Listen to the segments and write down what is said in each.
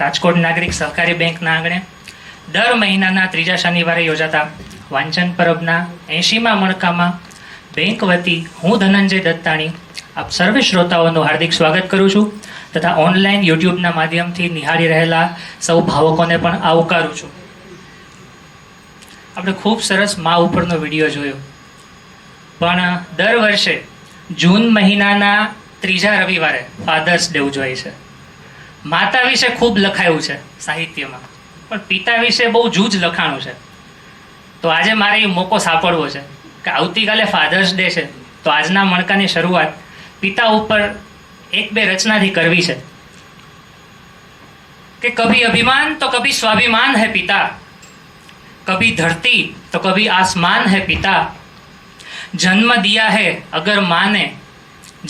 રાજકોટ નાગરિક સહકારી બેંકના આંગણે દર મહિનાના ત્રીજા શનિવારે યોજાતા વાંચન પરબના 80મા મણકામાં બેંક વતી હું ધનંજય દત્તાણી આપ સર્વે શ્રોતાઓનું હાર્દિક સ્વાગત કરું છું તથા ઓનલાઈન યુટ્યુબના માધ્યમથી નિહાળી રહેલા સૌ ભાવકોને પણ આવકારું છું. આપણે ખૂબ સરસ મા ઉપરનો વિડીયો જોયો, પણ દર વર્ષે જૂન મહિનાના ત્રીજા રવિવારે ફાધર્સ ડે ઉજવાય છે. માતા વિશે ખૂબ લખાયું છે સાહિત્યમાં, પણ પિતા વિશે બહુ જૂજ લખાણું છે. તો આજે મારે એ મોકો સાંપડવો છે કે આવતીકાલે ફાધર્સ ડે છે, તો આજના મણકાની શરૂઆત પિતા ઉપર એક બે રચનાથી કરવી છે કે કભી અભિમાન તો કભી સ્વાભિમાન है पिता, कभी धरती तो कभी आसमान है पिता, जन्म दिया है अगर माने,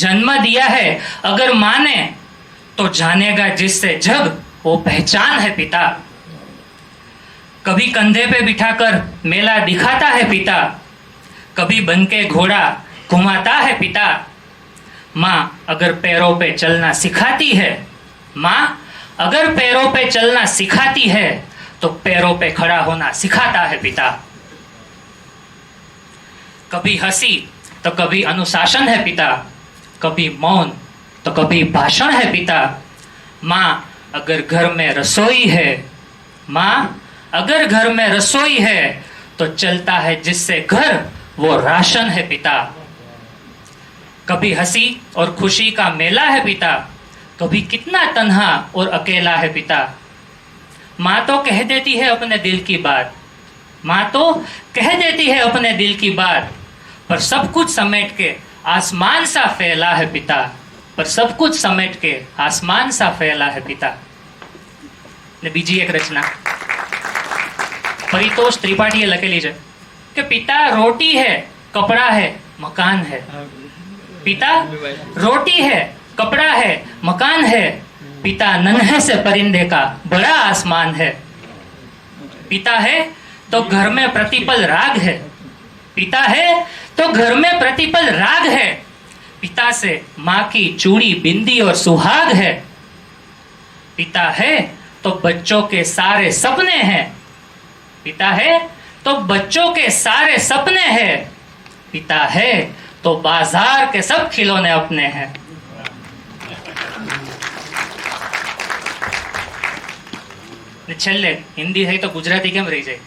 जन्म दिया है अगर माने तो जानेगा जिससे जग वो पहचान है पिता, कभी कंधे पे बिठाकर मेला दिखाता है पिता, कभी बनके घोड़ा घुमाता है पिता, माँ अगर पैरों पे चलना सिखाती है, माँ अगर पैरों पे चलना सिखाती है तो पैरों पे खड़ा होना सिखाता है पिता, कभी हंसी तो कभी अनुशासन है पिता, कभी मौन तो कभी भाषण है पिता, माँ अगर घर में रसोई है, माँ अगर घर में रसोई है तो चलता है जिससे घर वो राशन है पिता, कभी हंसी और खुशी का मेला है पिता, कभी कितना तन्हा और अकेला है पिता, माँ तो कह देती है अपने दिल की बात, माँ तो कह देती है अपने दिल की बात, पर सब कुछ समेट के आसमान सा फैला है पिता, पर सब कुछ समेट के आसमान सा फैला है पिता. ने બીજી એક રચના પરિતોષ ત્રિપાઠીએ લખેલી છે કે પિતા રોટી है कपड़ा है मकान है, पिता रोटी है कपड़ा है मकान है, पिता नन्हे से परिंदे का बड़ा आसमान है, पिता है तो घर में प्रतिपल राग है, पिता है तो घर में प्रतिपल राग है, पिता से माँ की चूड़ी बिंदी और सुहाग है, पिता है तो बच्चों के सारे सपने हैं, पिता है तो बच्चों के सारे सपने हैं, पिता है तो बाजार के सब खिलौने अपने हैं. છેલ્લે હિન્દી થઈ તો ગુજરાતી કેમ રહી જાય?